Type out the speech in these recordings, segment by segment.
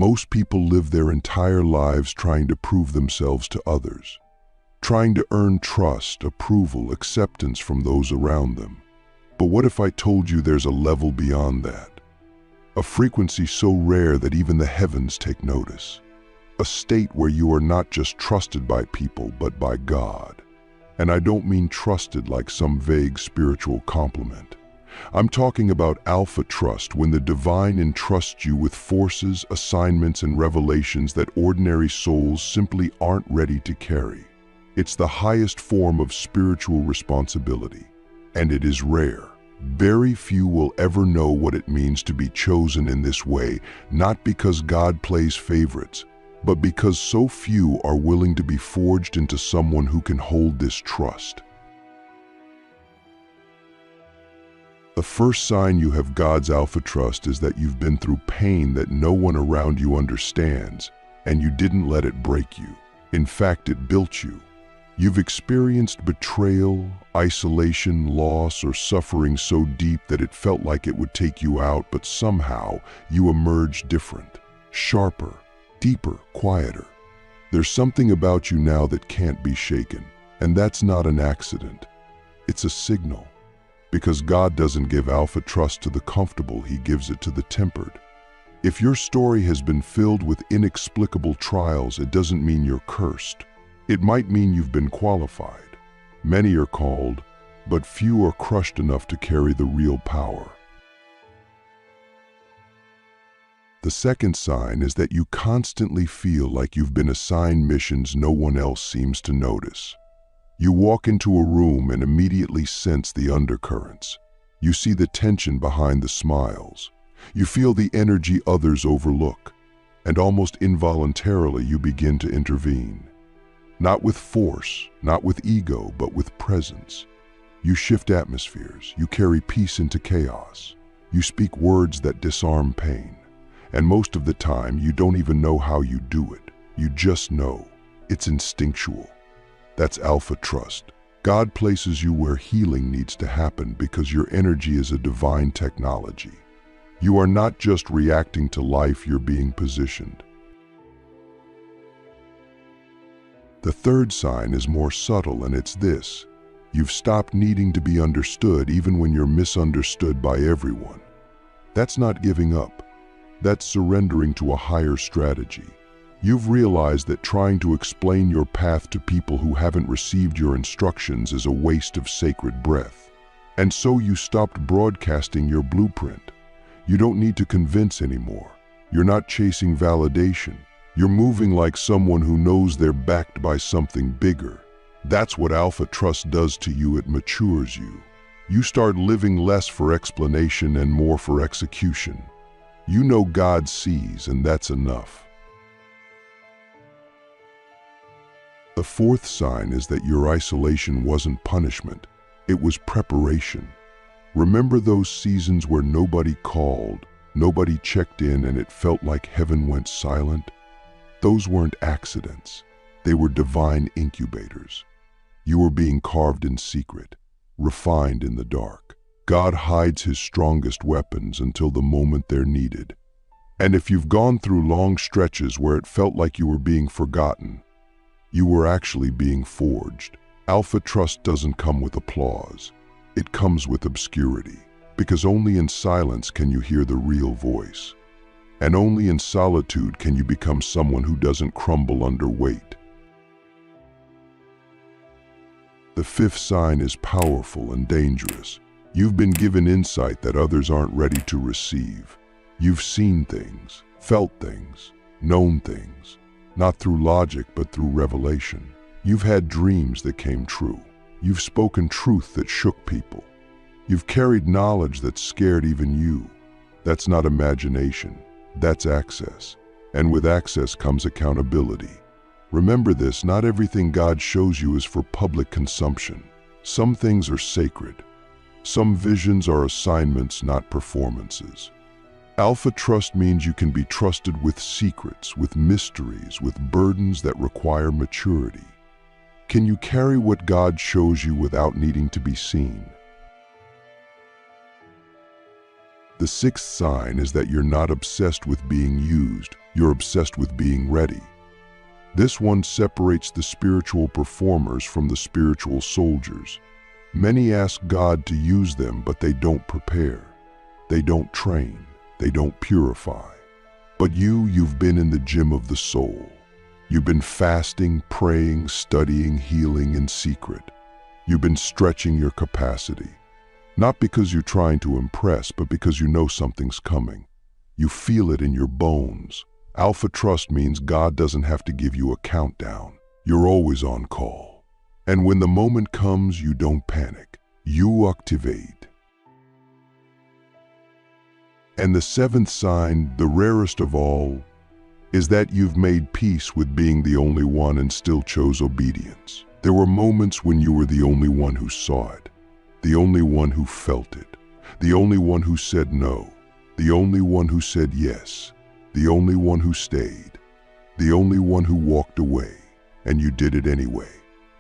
Most people live their entire lives trying to prove themselves to others, trying to earn trust, approval, acceptance from those around them. But what if I told you there's a level beyond that? A frequency so rare that even the heavens take notice. A state where you are not just trusted by people, but by God. And I don't mean trusted like some vague spiritual compliment. I'm talking about alpha trust, when the divine entrusts you with forces, assignments, and revelations that ordinary souls simply aren't ready to carry. It's the highest form of spiritual responsibility, and it is rare. Very few will ever know what it means to be chosen in this way, not because God plays favorites, but because so few are willing to be forged into someone who can hold this trust. The first sign you have God's alpha trust is that you've been through pain that no one around you understands, and you didn't let it break you. In fact, it built you. You've experienced betrayal, isolation, loss, or suffering so deep that it felt like it would take you out, but somehow you emerged different, sharper, deeper, quieter. There's something about you now that can't be shaken, and that's not an accident. It's a signal. Because God doesn't give alpha trust to the comfortable, He gives it to the tempered. If your story has been filled with inexplicable trials, it doesn't mean you're cursed. It might mean you've been qualified. Many are called, but few are crushed enough to carry the real power. The second sign is that you constantly feel like you've been assigned missions no one else seems to notice. You walk into a room and immediately sense the undercurrents. You see the tension behind the smiles. You feel the energy others overlook, and almost involuntarily you begin to intervene. Not with force, not with ego, but with presence. You shift atmospheres, you carry peace into chaos. You speak words that disarm pain. And most of the time, you don't even know how you do it. You just know. It's instinctual. That's alpha trust. God places you where healing needs to happen because your energy is a divine technology. You are not just reacting to life, you're being positioned. The third sign is more subtle, and it's this. You've stopped needing to be understood even when you're misunderstood by everyone. That's not giving up. That's surrendering to a higher strategy. You've realized that trying to explain your path to people who haven't received your instructions is a waste of sacred breath. And so you stopped broadcasting your blueprint. You don't need to convince anymore. You're not chasing validation. You're moving like someone who knows they're backed by something bigger. That's what alpha trust does to you. It matures you. You start living less for explanation and more for execution. You know God sees, and that's enough. The fourth sign is that your isolation wasn't punishment, it was preparation. Remember those seasons where nobody called, nobody checked in, and it felt like heaven went silent? Those weren't accidents. They were divine incubators. You were being carved in secret, refined in the dark. God hides His strongest weapons until the moment they're needed. And if you've gone through long stretches where it felt like you were being forgotten, you were actually being forged. Alpha trust doesn't come with applause. It comes with obscurity, because only in silence can you hear the real voice. And only in solitude can you become someone who doesn't crumble under weight. The fifth sign is powerful and dangerous. You've been given insight that others aren't ready to receive. You've seen things, felt things, known things. Not through logic, but through revelation. You've had dreams that came true. You've spoken truth that shook people. You've carried knowledge that scared even you. That's not imagination, that's access. And with access comes accountability. Remember this, not everything God shows you is for public consumption. Some things are sacred. Some visions are assignments, not performances. Alpha trust means you can be trusted with secrets, with mysteries, with burdens that require maturity. Can you carry what God shows you without needing to be seen? The sixth sign is that you're not obsessed with being used, you're obsessed with being ready. This one separates the spiritual performers from the spiritual soldiers. Many ask God to use them, but they don't prepare. They don't train. They don't purify. But you've been in the gym of the soul. You've been fasting, praying, studying, healing in secret. You've been stretching your capacity. Not because you're trying to impress, but because you know something's coming. You feel it in your bones. Alpha trust means God doesn't have to give you a countdown. You're always on call. And when the moment comes, you don't panic. You activate. And the seventh sign, the rarest of all, is that you've made peace with being the only one and still chose obedience. There were moments when you were the only one who saw it, the only one who felt it, the only one who said no, the only one who said yes, the only one who stayed, the only one who walked away, and you did it anyway.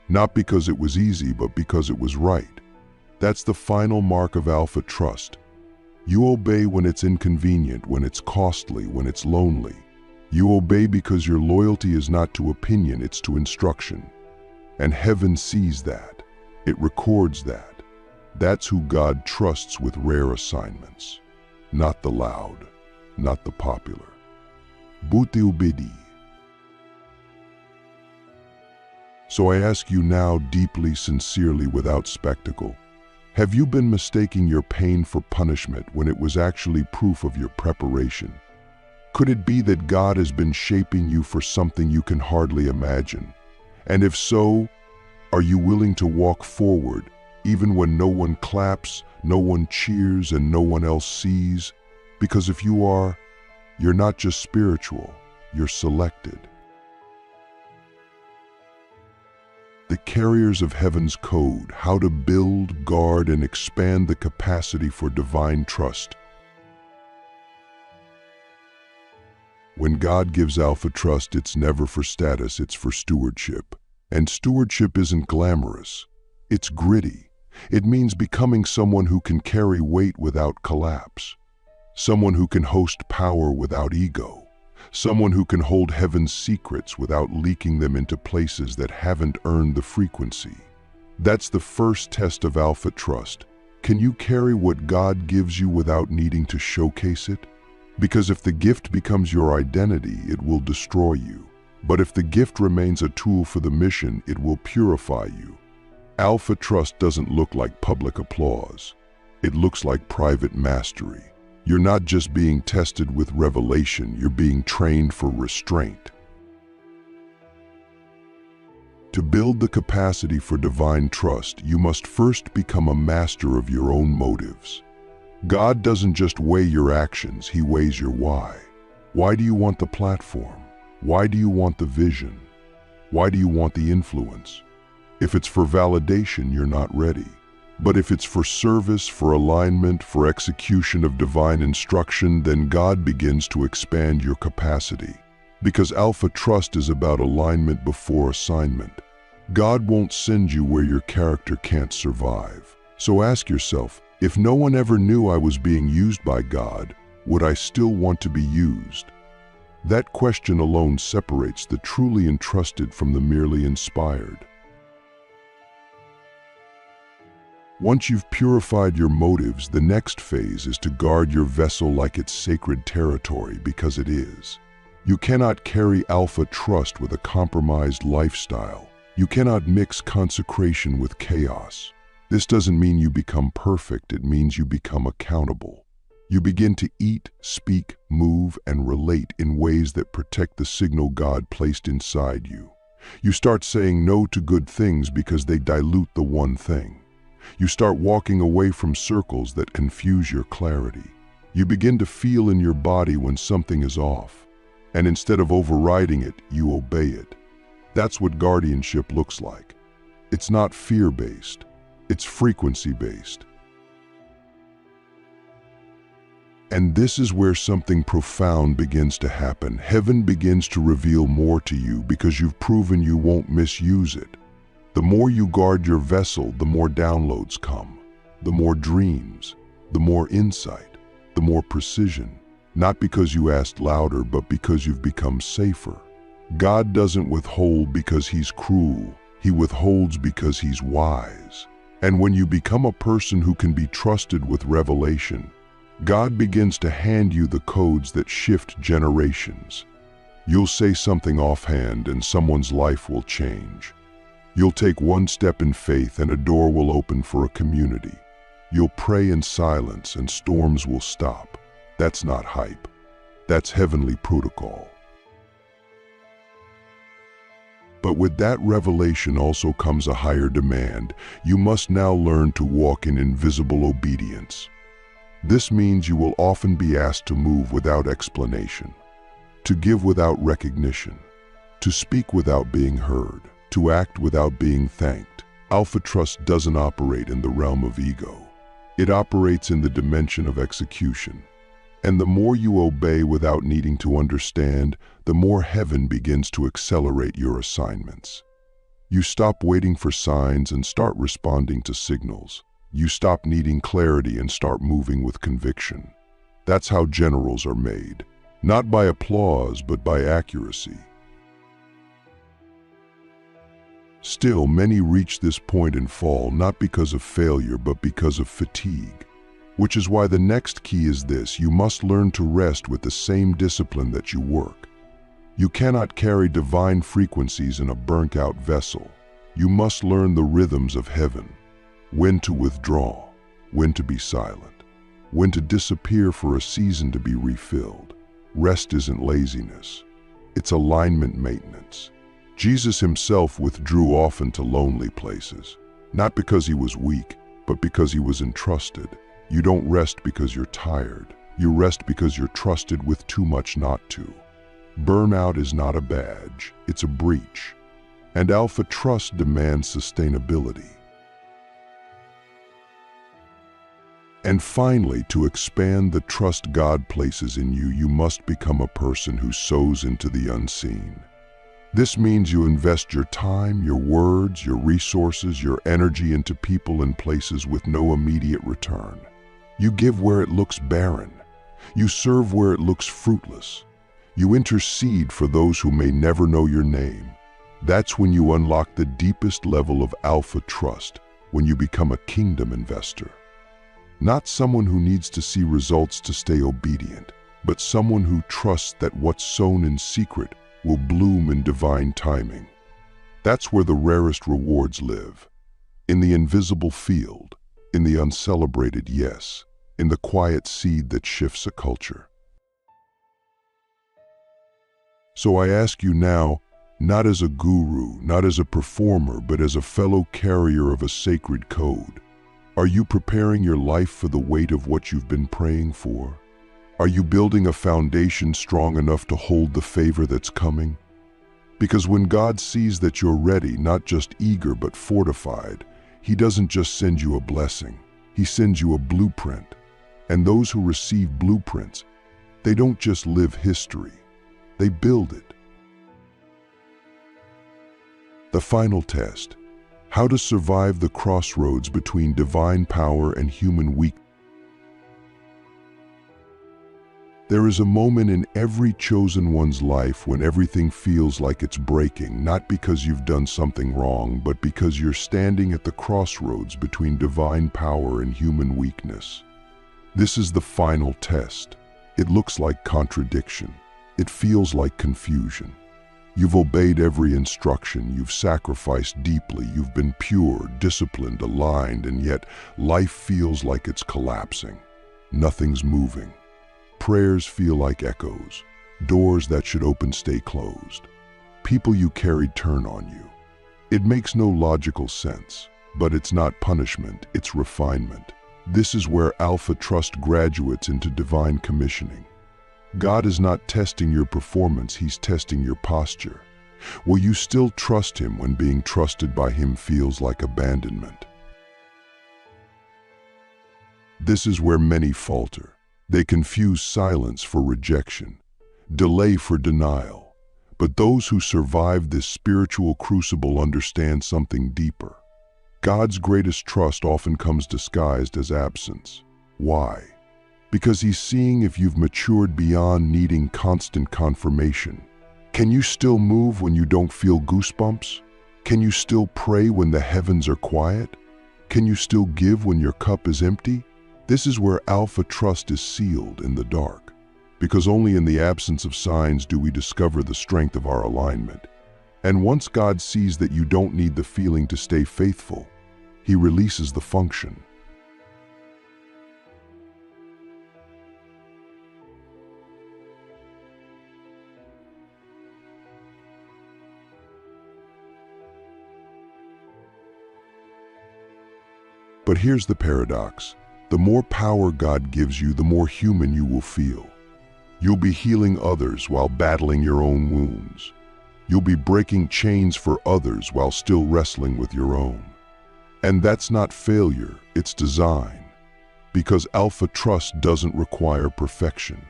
Not because it was easy, but because it was right. That's the final mark of alpha trust. You obey when it's inconvenient, when it's costly, when it's lonely. You obey because your loyalty is not to opinion, it's to instruction. And heaven sees that. It records that. That's who God trusts with rare assignments. Not the loud, not the popular. Buti ubedi. So I ask you now, deeply, sincerely, without spectacle, have you been mistaking your pain for punishment when it was actually proof of your preparation? Could it be that God has been shaping you for something you can hardly imagine? And if so, are you willing to walk forward even when no one claps, no one cheers, and no one else sees? Because if you are, you're not just spiritual, you're selected. The carriers of heaven's code, how to build, guard, and expand the capacity for divine trust. When God gives alpha trust, it's never for status, it's for stewardship. And stewardship isn't glamorous, it's gritty. It means becoming someone who can carry weight without collapse. Someone who can host power without ego. Someone who can hold heaven's secrets without leaking them into places that haven't earned the frequency. That's the first test of alpha trust. Can you carry what God gives you without needing to showcase it? Because if the gift becomes your identity, it will destroy you. But if the gift remains a tool for the mission, it will purify you. Alpha trust doesn't look like public applause. It looks like private mastery. You're not just being tested with revelation, you're being trained for restraint. To build the capacity for divine trust, you must first become a master of your own motives. God doesn't just weigh your actions, He weighs your why. Why do you want the platform? Why do you want the vision? Why do you want the influence? If it's for validation, you're not ready. But if it's for service, for alignment, for execution of divine instruction, then God begins to expand your capacity. Because alpha trust is about alignment before assignment. God won't send you where your character can't survive. So ask yourself, if no one ever knew I was being used by God, would I still want to be used? That question alone separates the truly entrusted from the merely inspired. Once you've purified your motives, the next phase is to guard your vessel like it's sacred territory, because it is. You cannot carry alpha trust with a compromised lifestyle. You cannot mix consecration with chaos. This doesn't mean you become perfect, it means you become accountable. You begin to eat, speak, move, and relate in ways that protect the signal God placed inside you. You start saying no to good things because they dilute the one thing. You start walking away from circles that confuse your clarity. You begin to feel in your body when something is off, and instead of overriding it, you obey it. That's what guardianship looks like. It's not fear-based, it's frequency-based. And this is where something profound begins to happen. Heaven begins to reveal more to you because you've proven you won't misuse it. The more you guard your vessel, the more downloads come, the more dreams, the more insight. the more precision, not because you asked louder, but because you've become safer. God doesn't withhold because he's cruel. He withholds because he's wise. And when you become a person who can be trusted with revelation, God begins to hand you the codes that shift generations. You'll say something offhand and someone's life will change. You'll take one step in faith and a door will open for a community. You'll pray in silence and storms will stop. That's not hype. That's heavenly protocol. But with that revelation also comes a higher demand. You must now learn to walk in invisible obedience. This means you will often be asked to move without explanation, to give without recognition, to speak without being heard, to act without being thanked. Alpha Trust doesn't operate in the realm of ego. It operates in the dimension of execution. And the more you obey without needing to understand, the more heaven begins to accelerate your assignments. You stop waiting for signs and start responding to signals. You stop needing clarity and start moving with conviction. That's how generals are made, not by applause, but by accuracy. Still, many reach this point and fall, not because of failure, but because of fatigue. Which is why the next key is this: you must learn to rest with the same discipline that you work. You cannot carry divine frequencies in a burnt-out vessel. You must learn the rhythms of heaven. When to withdraw, when to be silent, when to disappear for a season to be refilled. Rest isn't laziness. It's alignment maintenance. Jesus himself withdrew often to lonely places, not because he was weak, but because he was entrusted. You don't rest because you're tired. You rest because you're trusted with too much not to. Burnout is not a badge, it's a breach. And Alpha Trust demands sustainability. And finally, to expand the trust God places in you, you must become a person who sows into the unseen. This means you invest your time, your words, your resources, your energy into people and places with no immediate return. You give where it looks barren. You serve where it looks fruitless. You intercede for those who may never know your name. That's when you unlock the deepest level of Alpha Trust, when you become a kingdom investor. Not someone who needs to see results to stay obedient, but someone who trusts that what's sown in secret will bloom in divine timing. That's where the rarest rewards live. In the invisible field, in the uncelebrated yes, in the quiet seed that shifts a culture. So I ask you now, not as a guru, not as a performer, but as a fellow carrier of a sacred code, are you preparing your life for the weight of what you've been praying for? Are you building a foundation strong enough to hold the favor that's coming? Because when God sees that you're ready, not just eager but fortified, He doesn't just send you a blessing, He sends you a blueprint. And those who receive blueprints, they don't just live history, they build it. The final test: how to survive the crossroads between divine power and human weakness. There is a moment in every chosen one's life when everything feels like it's breaking, not because you've done something wrong, but because you're standing at the crossroads between divine power and human weakness. This is the final test. It looks like contradiction. It feels like confusion. You've obeyed every instruction, you've sacrificed deeply, you've been pure, disciplined, aligned, and yet life feels like it's collapsing. Nothing's moving. Prayers feel like echoes. Doors that should open stay closed. People you carried turn on you. It makes no logical sense, but it's not punishment, it's refinement. This is where Alpha Trust graduates into divine commissioning. God is not testing your performance, He's testing your posture. Will you still trust Him when being trusted by Him feels like abandonment? This is where many falter. They confuse silence for rejection, delay for denial. But those who survive this spiritual crucible understand something deeper. God's greatest trust often comes disguised as absence. Why? because he's seeing if you've matured beyond needing constant confirmation. Can you still move when you don't feel goosebumps? Can you still pray when the heavens are quiet? Can you still give when your cup is empty? This is where alpha trust is sealed in the dark, because only in the absence of signs do we discover the strength of our alignment. And once God sees that you don't need the feeling to stay faithful, he releases the function. But here's the paradox. The more power God gives you, the more human you will feel. You'll be healing others while battling your own wounds. You'll be breaking chains for others while still wrestling with your own. And that's not failure, it's design. Because alpha trust doesn't require perfection.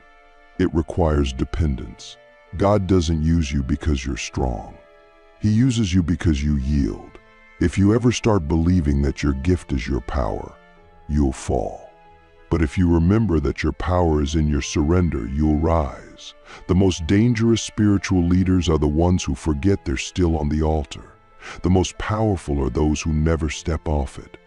It requires dependence. God doesn't use you because you're strong. He uses you because you yield. If you ever start believing that your gift is your power, you'll fall. But if you remember that your power is in your surrender, you'll rise. The most dangerous spiritual leaders are the ones who forget they're still on the altar. The most powerful are those who never step off it.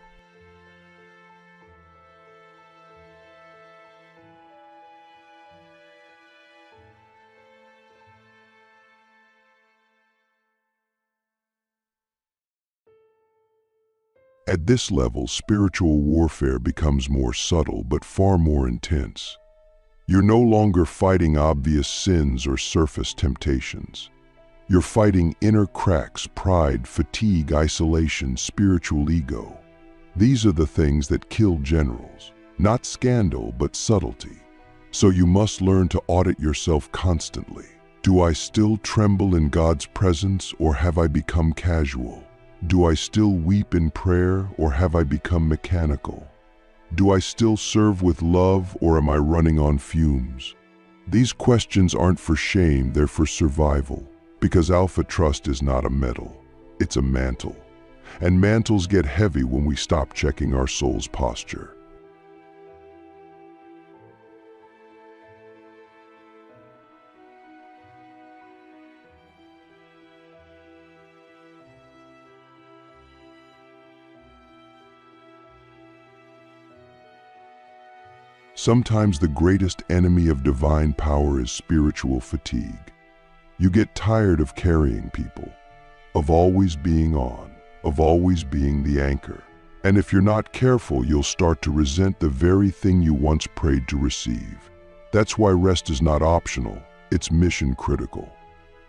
At this level, spiritual warfare becomes more subtle but far more intense. You're no longer fighting obvious sins or surface temptations. You're fighting inner cracks, pride, fatigue, isolation, spiritual ego. These are the things that kill generals. Not scandal, but subtlety. So you must learn to audit yourself constantly. Do I still tremble in God's presence, or have I become casual? Do I still weep in prayer, or have I become mechanical? Do I still serve with love, or am I running on fumes? These questions aren't for shame, they're for survival. Because alpha trust is not a medal, it's a mantle. And mantles get heavy when we stop checking our soul's posture. Sometimes the greatest enemy of divine power is spiritual fatigue. You get tired of carrying people, of always being on, of always being the anchor. And if you're not careful, you'll start to resent the very thing you once prayed to receive. That's why rest is not optional, it's mission critical.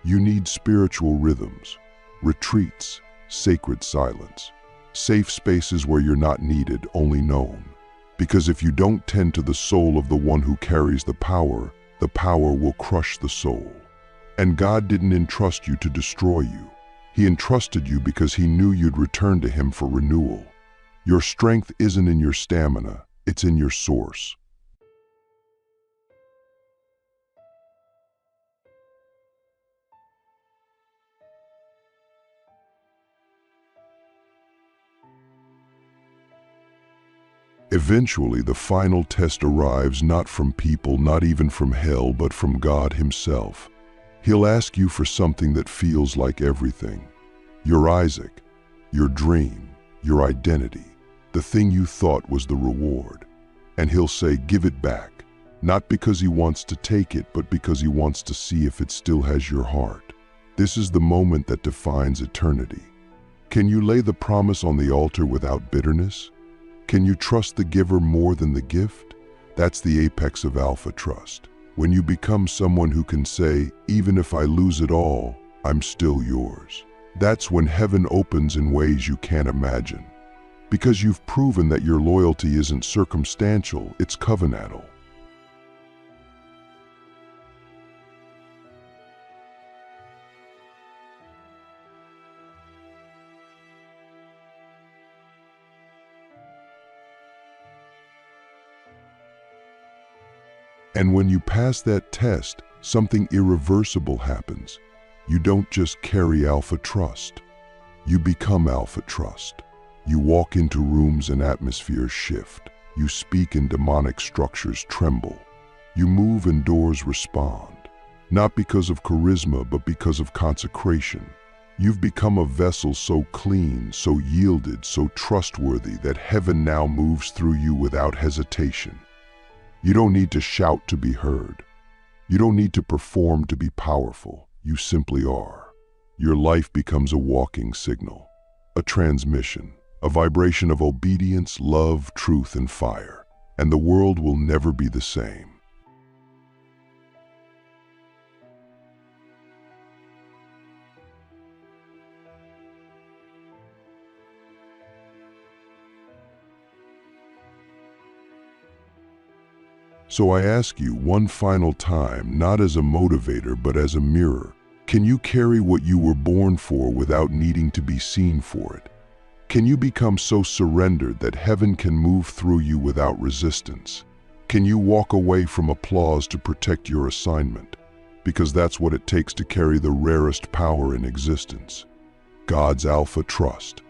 You need spiritual rhythms, retreats, sacred silence, safe spaces where you're not needed, only known. Because if you don't tend to the soul of the one who carries the power will crush the soul. And God didn't entrust you to destroy you. He entrusted you because he knew you'd return to him for renewal. Your strength isn't in your stamina, it's in your source. Eventually, the final test arrives, not from people, not even from hell, but from God himself. He'll ask you for something that feels like everything. Your Isaac, your dream, your identity, the thing you thought was the reward. And he'll say, give it back, not because he wants to take it, but because he wants to see if it still has your heart. This is the moment that defines eternity. Can you lay the promise on the altar without bitterness? Can you trust the giver more than the gift? That's the apex of alpha trust. When you become someone who can say, even if I lose it all, I'm still yours. That's when heaven opens in ways you can't imagine. Because you've proven that your loyalty isn't circumstantial, it's covenantal. And when you pass that test, something irreversible happens. You don't just carry alpha trust. You become alpha trust. You walk into rooms and atmospheres shift. You speak and demonic structures tremble. You move and doors respond, not because of charisma, but because of consecration. You've become a vessel so clean, so yielded, so trustworthy that heaven now moves through you without hesitation. You don't need to shout to be heard. You don't need to perform to be powerful. You simply are. Your life becomes a walking signal, a transmission, a vibration of obedience, love, truth, and fire. And the world will never be the same. So I ask you one final time, not as a motivator, but as a mirror, can you carry what you were born for without needing to be seen for it? Can you become so surrendered that heaven can move through you without resistance? Can you walk away from applause to protect your assignment? Because that's what it takes to carry the rarest power in existence, God's alpha trust.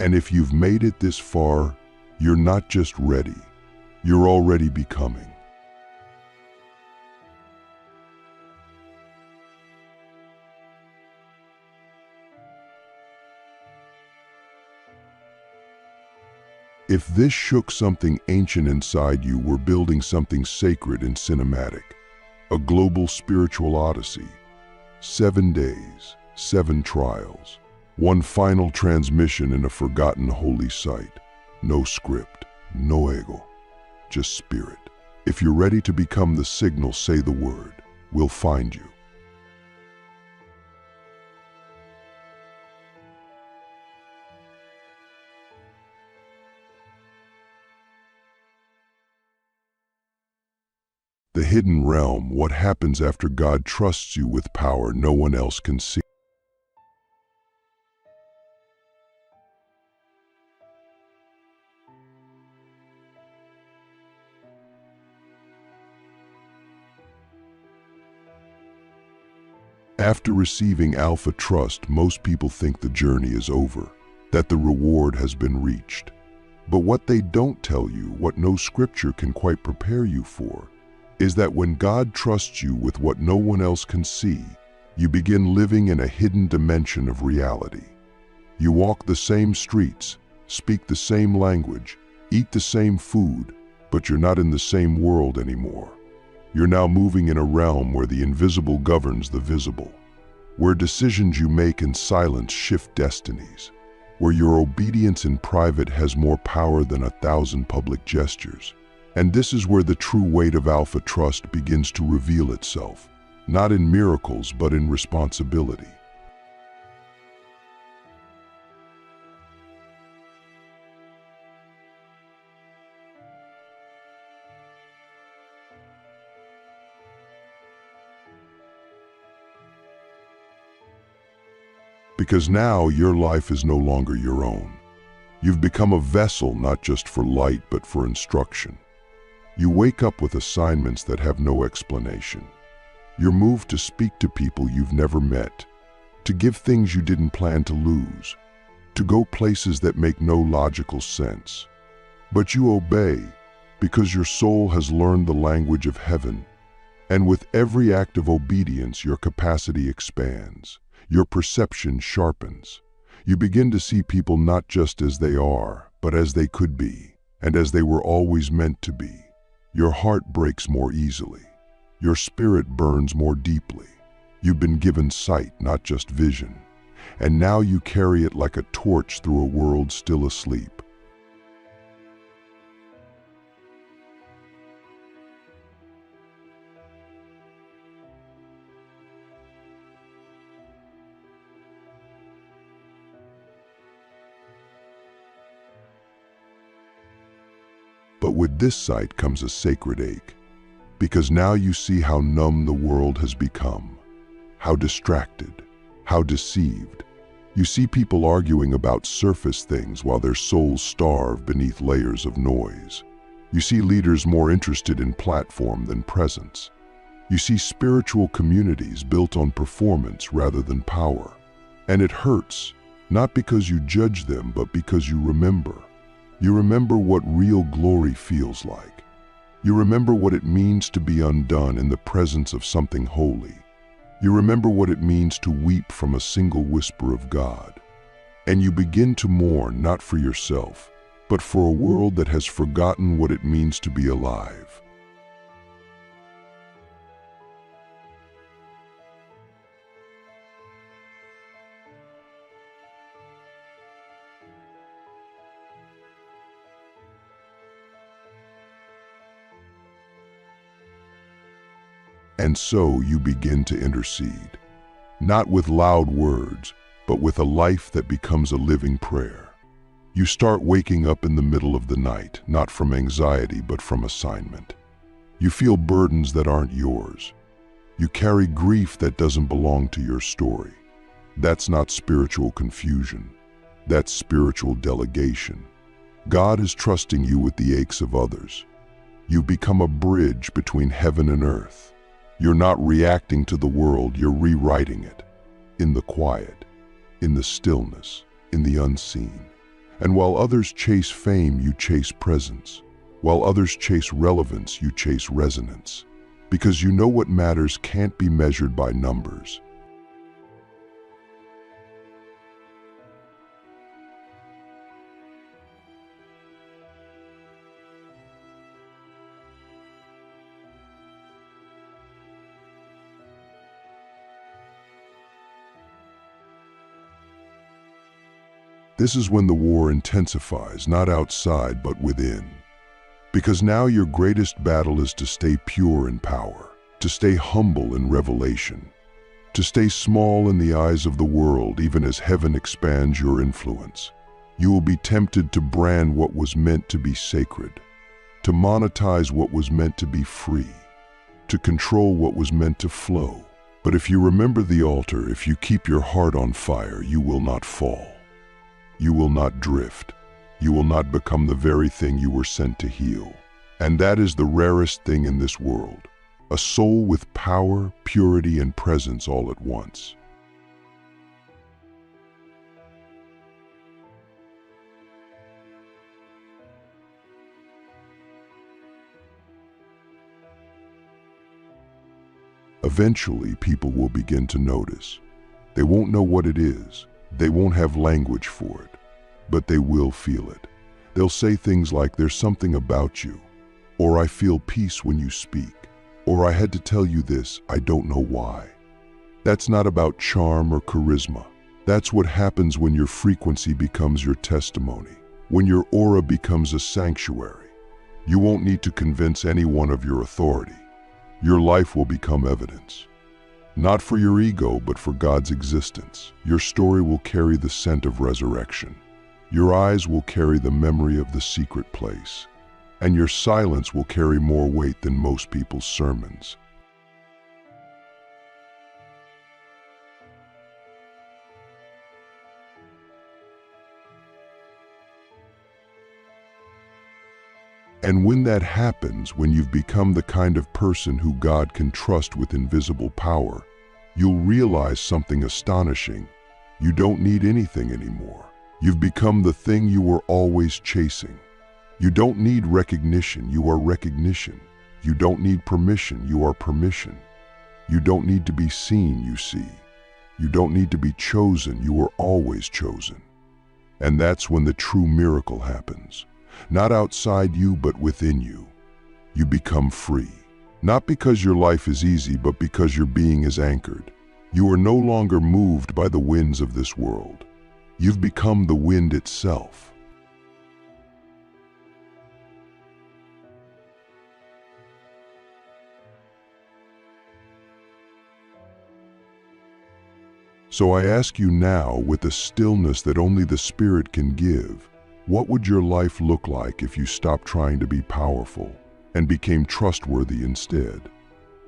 And if you've made it this far, you're not just ready, you're already becoming. If this shook something ancient inside you, we're building something sacred and cinematic, a global spiritual odyssey. 7 days, 7 trials, one final transmission in a forgotten holy site. No script, no ego, just spirit. If you're ready to become the signal, say the word. We'll find you. The hidden realm, what happens after God trusts you with power no one else can see. After receiving alpha trust, most people think the journey is over, that the reward has been reached. But what they don't tell you, what no scripture can quite prepare you for, is that when God trusts you with what no one else can see, you begin living in a hidden dimension of reality. You walk the same streets, speak the same language, eat the same food, but you're not in the same world anymore. You're now moving in a realm where the invisible governs the visible, where decisions you make in silence shift destinies, where your obedience in private has more power than 1,000 public gestures. And this is where the true weight of alpha trust begins to reveal itself, not in miracles, but in responsibility. Because now your life is no longer your own. You've become a vessel not just for light, but for instruction. You wake up with assignments that have no explanation. You're moved to speak to people you've never met, to give things you didn't plan to lose, to go places that make no logical sense. But you obey because your soul has learned the language of heaven, and with every act of obedience, your capacity expands. Your perception sharpens. You begin to see people not just as they are, but as they could be, and as they were always meant to be. Your heart breaks more easily. Your spirit burns more deeply. You've been given sight, not just vision, and now you carry it like a torch through a world still asleep. But with this sight comes a sacred ache, because now you see how numb the world has become, how distracted, how deceived. You see people arguing about surface things while their souls starve beneath layers of noise. You see leaders more interested in platform than presence. You see spiritual communities built on performance rather than power. And it hurts, not because you judge them, but because you remember. You remember what real glory feels like. You remember what it means to be undone in the presence of something holy. You remember what it means to weep from a single whisper of God. And you begin to mourn not for yourself, but for a world that has forgotten what it means to be alive. And so you begin to intercede, not with loud words, but with a life that becomes a living prayer. You start waking up in the middle of the night, not from anxiety, but from assignment. You feel burdens that aren't yours. You carry grief that doesn't belong to your story. That's not spiritual confusion. That's spiritual delegation. God is trusting you with the aches of others. You become a bridge between heaven and earth. You're not reacting to the world, you're rewriting it. In the quiet, in the stillness, in the unseen. And while others chase fame, you chase presence. While others chase relevance, you chase resonance. Because you know what matters can't be measured by numbers. This is when the war intensifies, not outside, but within. Because now your greatest battle is to stay pure in power, to stay humble in revelation, to stay small in the eyes of the world, even as heaven expands your influence. You will be tempted to brand what was meant to be sacred, to monetize what was meant to be free, to control what was meant to flow. But if you remember the altar, if you keep your heart on fire, you will not fall. You will not drift. You will not become the very thing you were sent to heal. And that is the rarest thing in this world, a soul with power, purity, and presence all at once. Eventually, people will begin to notice. They won't know what it is. They won't have language for it, but they will feel it. They'll say things like, "There's something about you," or "I feel peace when you speak," or "I had to tell you this, I don't know why." That's not about charm or charisma. That's what happens when your frequency becomes your testimony, when your aura becomes a sanctuary. You won't need to convince anyone of your authority. Your life will become evidence. Not for your ego, but for God's existence. Your story will carry the scent of resurrection. Your eyes will carry the memory of the secret place. And your silence will carry more weight than most people's sermons. And when that happens, when you've become the kind of person who God can trust with invisible power, you'll realize something astonishing. You don't need anything anymore. You've become the thing you were always chasing. You don't need recognition, you are recognition. You don't need permission, you are permission. You don't need to be seen, you see. You don't need to be chosen, you are always chosen. And that's when the true miracle happens. Not outside you, but within you. You become free. Not because your life is easy, but because your being is anchored. You are no longer moved by the winds of this world. You've become the wind itself. So I ask you now, with the stillness that only the Spirit can give, what would your life look like if you stopped trying to be powerful and became trustworthy instead?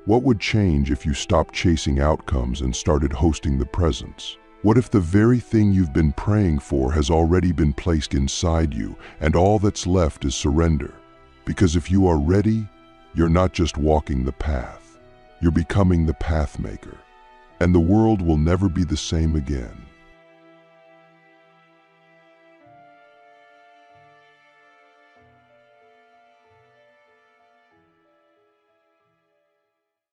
What would change if you stopped chasing outcomes and started hosting the presence? What if the very thing you've been praying for has already been placed inside you and all that's left is surrender? Because if you are ready, you're not just walking the path. You're becoming the path maker, and the world will never be the same again.